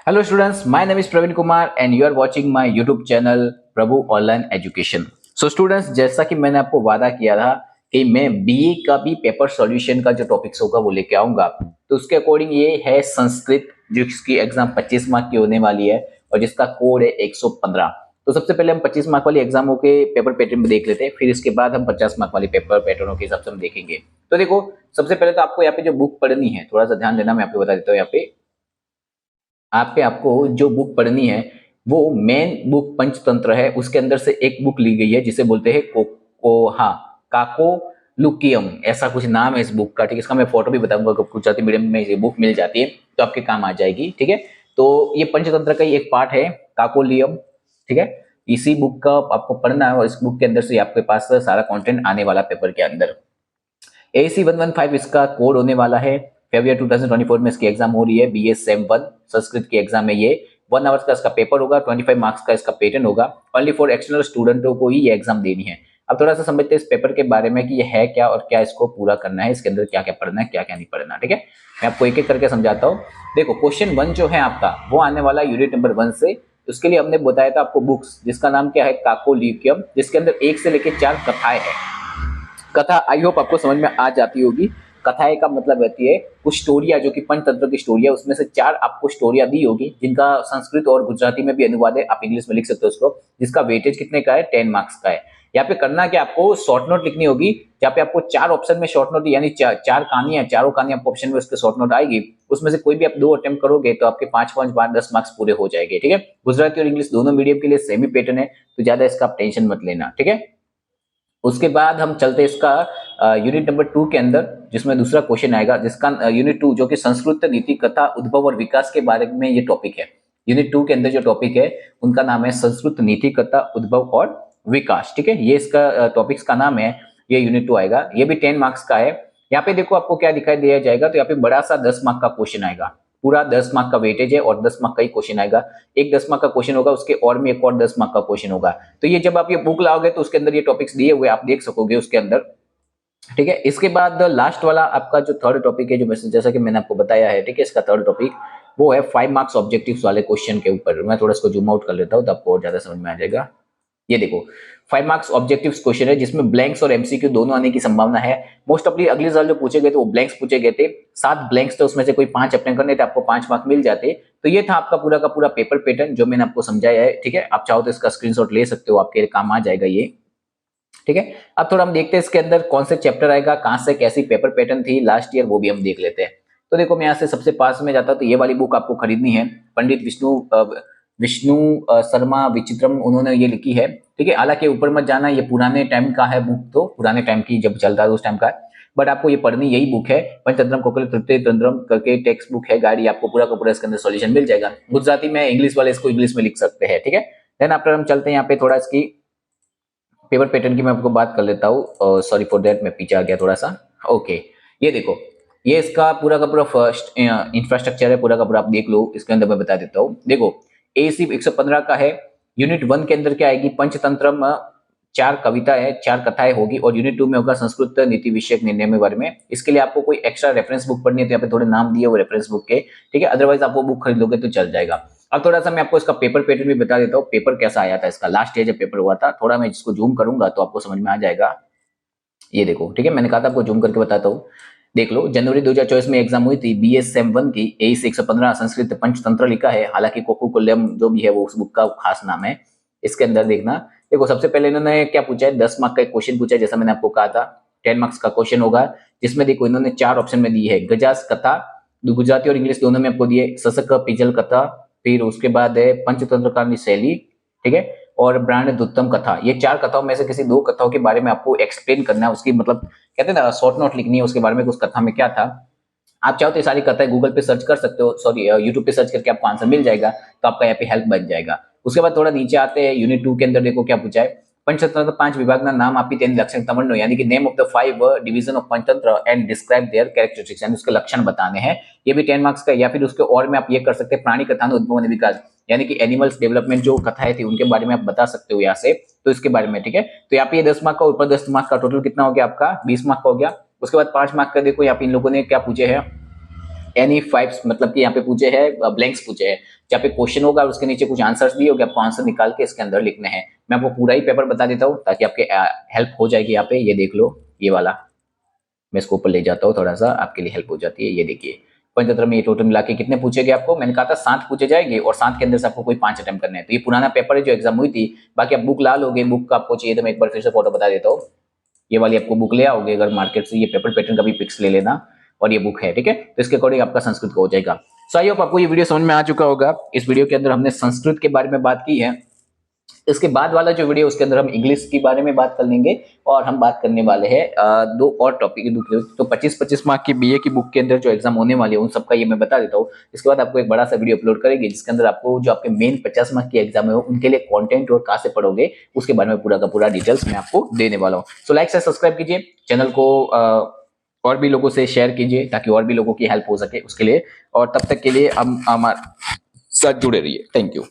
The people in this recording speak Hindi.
Hello students, my name is Praveen Kumar and you are watching my YouTube channel Prabhu online education. So students, जैसा कि मैंने आपको वादा किया था कि मैं बीए का भी पेपर सॉल्यूशन का जो टॉपिक्स होगा वो लेके आऊंगा, तो उसके अकॉर्डिंग ये है संस्कृत, जिसकी एग्जाम 25 मार्क की होने वाली है और जिसका कोड है 115। तो सबसे पहले हम 25 मार्क वाली एग्जामों के पेपर पैटर्न में देख लेते हैं, फिर इसके बाद हम 50 मार्क वाली पेपर पैटर्नों के हिसाब से हम देखेंगे। तो देखो, सबसे पहले तो आपको यहाँ पे जो बुक पढ़नी है, थोड़ा सा ध्यान देना, मैं आपको बता देता हूँ। यहाँ पे आपको जो बुक पढ़नी है वो मेन बुक पंचतंत्र है, उसके अंदर से एक बुक ली गई है जिसे बोलते हैं हाँ, काकोलुकियम, ऐसा कुछ नाम है इस बुक का। ठीक है, इसका मैं फोटो भी बताऊंगा, गुजराती मीडियम में ये बुक मिल जाती है तो आपके काम आ जाएगी। ठीक है, तो ये पंचतंत्र का ही एक पार्ट है, काकोलियम। ठीक है, इसी बुक का आपको पढ़ना है और इस बुक के अंदर से आपके पास सारा कंटेंट आने वाला पेपर के अंदर। AC115 इसका कोड होने वाला है। फेब्रुअरी 2024 में इसकी एग्जाम हो रही है, BS सेम 1 संस्कृत की एग्जाम है ये। 1 आवर्स का इसका पेपर होगा, 25 मार्क्स का इसका पेटर्न होगा। ओनली फॉर एक्सटर्नल स्टूडेंटों को ही ये एग्जाम देनी है। अब थोड़ा सा समझते हैं इस पेपर के बारे में कि ये है क्या और क्या इसको पूरा करना है, इसके अंदर क्या क्या पढ़ना है, क्या क्या नहीं पढ़ना। ठीक है, मैं आपको एक एक करके समझाता हूँ। देखो, क्वेश्चन 1 जो है आपका वो आने वाला यूनिट नंबर 1 से। उसके लिए हमने बताया था आपको बुक्स, जिसका नाम क्या है, काकोलिक्यम, जिसके अंदर 1 से लेकर 4 कथाएं हैं। कथा आई होप आपको समझ में आ जाती होगी। कथाएं का मतलब रहती है कुछ स्टोरियां जो कि पंचतंत्र की स्टोरी है, उसमें से 4 आपको स्टोरियां दी होगी जिनका संस्कृत और गुजराती में भी अनुवाद है, आप इंग्लिश में लिख सकते हो उसको, जिसका वेटेज कितने का है, 10 मार्क्स का है। यहाँ पे करना क्या, आपको शॉर्ट नोट लिखनी होगी, जहाँ पे आपको 4 ऑप्शन में शॉर्ट नोट, यानी 4 कहानियां, चारों कहानियां आपको ऑप्शन में उसके शॉर्ट नोट आएगी। उसमें से कोई भी आप 2 अटेम्प्ट करोगे तो आपके 5 5 5 10 मार्क्स पूरे हो जाएंगे। ठीक है, गुजराती और इंग्लिश दोनों मीडियम के लिए सेम ही पैटर्न है, तो ज्यादा इसका आप टेंशन मत लेना। ठीक है, उसके बाद हम चलते इसका यूनिट नंबर 2 के अंदर, जिसमें दूसरा क्वेश्चन आएगा, जिसका यूनिट 2 जो कि संस्कृत नीति कथा उद्भव और विकास के बारे में ये टॉपिक है। यूनिट 2 के अंदर जो टॉपिक है उनका नाम है संस्कृत नीति कथा उद्भव और विकास। ठीक है, ये इसका टॉपिक्स का नाम है, ये यूनिट 2 आएगा, ये भी 10 मार्क्स का है। यहाँ पे देखो आपको क्या दिखाई दिया जाएगा, तो यहाँ पे बड़ा सा 10 मार्क का क्वेश्चन आएगा, पूरा 10 मार्क का वेटेज है और 10 मार्क का ही क्वेश्चन आएगा। एक 10 मार्क का क्वेश्चन होगा, उसके और में एक और 10 मार्क का क्वेश्चन होगा। तो ये जब आप ये बुक लाओगे तो उसके अंदर ये टॉपिक्स दिए हुए आप देख सकोगे उसके अंदर। ठीक है, इसके बाद लास्ट वाला आपका जो थर्ड टॉपिक है, जो जैसा कि मैंने आपको बताया है, ठीक है, इसका थर्ड टॉपिक वो है 5 मार्क्स ऑब्जेक्टिव्स वाले क्वेश्चन के ऊपर। मैं थोड़ा इसको जूम आउट कर लेता हूँ तो आपको और ज्यादा समझ में आ जाएगा। ये देखो, 5 मार्क्स ऑब्जेक्टिव्स क्वेश्चन है जिसमें ब्लैंक्स और एमसीक्यू दोनों आने की संभावना है। मोस्ट ऑफली अगले साल जो पूछे गए थे वो ब्लैंक्स पूछे गए थे, 7 ब्लैंक्स थे, उसमें से कोई 5 अटेम्प्ट करने थे, आपको 5 मार्क मिल जाते। तो ये था आपका पूरा का पूरा पेपर पैटर्न जो मैंने आपको समझाया है। ठीक है, आप चाहो तो इसका स्क्रीनशॉट ले सकते हो, आपके काम आ जाएगा ये। ठीक है, अब थोड़ा हम देखते हैं इसके अंदर कौन से चैप्टर आएगा, कहां से कैसी पेपर पैटर्न थी लास्ट ईयर, वो भी हम देख लेते हैं। तो देखो, मैं यहाँ से सबसे पास में जाता हूं, तो ये वाली बुक आपको खरीदनी है, पंडित विष्णु शर्मा विचित्रम, उन्होंने ये लिखी है। ठीक है, हालांकि ऊपर मत जाना, ये पुराने टाइम का है बुक, तो पुराने टाइम की जब चलता है उस टाइम का है, बट आपको ये पढ़नी यही बुक है। पंचतंत्रम कोकल तृतीय तंत्रम करके टेक्स्ट बुक है, गाड़ी, आपको पूरा का पूरा इसके अंदर सॉल्यूशन मिल जाएगा। गुजराती में, इंग्लिश वाले इसको इंग्लिश में लिख सकते हैं। ठीक है, देन आफ्टर हम चलते हैं यहाँ पे थोड़ा इसकी पेपर पैटर्न की मैं आपको बात कर लेता हूँ। सॉरी फॉर दैट, मैं पीछे आ गया थोड़ा सा। ओके, ये देखो, ये इसका पूरा का पूरा फर्स्ट इंफ्रास्ट्रक्चर है, पूरा का पूरा आप देख लो, इसके अंदर मैं बता देता हूँ। देखो, AC 115 का है। यूनिट 1 के अंदर क्या आएगी, पंचतंत्रम, 4 कविता है, 4 कथाएं होगी, और यूनिट 2 में होगा संस्कृत नीति विषयक निर्णय में बारे में। इसके लिए आपको कोई एक्स्ट्रा रेफरेंस बुक पढ़नी है तो यहाँ पे थोड़े नाम दिए हुए रेफरेंस बुक के। ठीक है, अदरवाइज आप वो बुक खरीद लोगे तो चल जाएगा। अब थोड़ा सा मैं आपको इसका पेपर पैटर्न भी बता देता हूँ, पेपर कैसा आया था इसका लास्ट ईयर जब पेपर हुआ था। थोड़ा मैं इसको जूम करूंगा तो आपको समझ में आ जाएगा। ये देखो, ठीक है, मैंने कहा था आपको जूम करके बताता हूँ। देख लो, जनवरी 2024 में एग्जाम हुई थी, BS सेम 1 की, AC 115 संस्कृत पंचतंत्र लिखा है, हालांकि कोकुकुल्यम जो भी है वो उस बुक का खास नाम है। इसके अंदर देखना, देखो, सबसे पहले इन्होंने क्या पूछा है, 10 मार्क का एक क्वेश्चन पूछा है, जैसा मैंने आपको कहा था 10 मार्क्स का क्वेश्चन होगा, जिसमें देखो इन्होंने 4 ऑप्शन में दी है, गजास कथा, गुजराती और इंग्लिश दोनों में आपको दिए, ससक पिजल कथा, फिर उसके बाद है पंचतंत्र का शैली, ठीक है, और ब्रांड उत्तम कथा। ये 4 कथाओं में से किसी 2 कथाओं के बारे में आपको एक्सप्लेन करना है, उसकी मतलब कहते हैं ना शॉर्ट नोट लिखनी है उसके बारे में, उस कथा में क्या था। आप चाहो तो ये सारी कथाएं गूगल पे सर्च कर सकते हो, सॉरी यूट्यूब पे सर्च करके आपको आंसर मिल जाएगा, तो आपका यहाँ पे हेल्प बन जाएगा। उसके बाद थोड़ा नीचे आते हैं, यूनिट 2 के अंदर देखो क्या पूछा है, पंचतंत्र 5 विभागना नाम आपी तेनी लक्षण तमन्नो, यानी कि name of the 5 division of Panchatantra and describe their characteristics, यानी उसके लक्षण बताने हैं। ये भी 10 मार्क्स का। या फिर उसके और में आप ये कर सकते हैं, प्राणी कथा उद्भव और विकास, यानी कि एनिमल्स डेवलपमेंट जो कथाएं थी उनके बारे में आप बता सकते हो यहाँ से, तो इसके बारे में। ठीक है, तो यहाँ पे ये 10 मार्क का, ऊपर 10 मार्क का, टोटल कितना हो गया आपका, 20 मार्क का हो गया। उसके बाद 5 मार्क का देखो, यहाँ पे इन लोगों ने क्या पूछे हैं, एनी फाइव मतलब कि यहाँ पे पूछे है ब्लैंक्स पूछे है, जहाँ पे क्वेश्चन होगा उसके नीचे कुछ आंसर्स दिए होंगे, आपको आंसर निकाल के इसके अंदर लिखने हैं। मैं आपको पूरा ही पेपर बता देता हूँ ताकि आपके हेल्प हो जाएगी। यहाँ पे ये देख लो, ये वाला मैं इसको ऊपर ले जाता हूँ, थोड़ा सा आपके लिए हेल्प हो जाती है। ये देखिए पंचतंत्र में ये टोटल मिला के कितने पूछे गए आपको, मैंने कहा था 7 पूछे जाएंगे और 7 के अंदर से आपको कोई 5 अटेम्प्ट करने हैं। तो ये पुराना पेपर है जो एग्जाम हुई थी। बाकी आप बुक ला लोगे, बुक का आपको चाहिए तो मैं एक बार फिर से फोटो बता देता हूँ। ये वाली आपको बुक ले आओगे अगर मार्केट से, ये पेपर पैटर्न का भी पिक्स ले लेना, और ये बुक है, ठीक है। तो इसके अकॉर्डिंग आपका संस्कृत का हो जाएगा। सो आई होप आपको ये वीडियो समझ में आ चुका होगा। इस वीडियो के अंदर हमने संस्कृत के बारे में बात की है। इसके बाद वाला जो वीडियो उसके अंदर हम इंग्लिश के बारे में बात कर लेंगे, और हम बात करने वाले हैं 2 और टॉपिक। तो 25-25 मार्क की बीए की बुक के अंदर जो एग्जाम होने वाली है उन सबका ये मैं बता देता हूँ। इसके बाद आपको एक बड़ा सा वीडियो अपलोड करेंगे जिसके अंदर आपको जो आपके मेन 50 मार्क की एग्जाम है उनके लिए कंटेंट और कहाँ से पढ़ोगे उसके बारे में पूरा का पूरा डिटेल्स मैं आपको देने वाला हूँ। सो लाइक से सब्सक्राइब कीजिए चैनल को, और भी लोगों से शेयर कीजिए ताकि और भी लोगों की हेल्प हो सके उसके लिए। और तब तक के लिए हम हमारे साथ जुड़े रहिए। Thank you.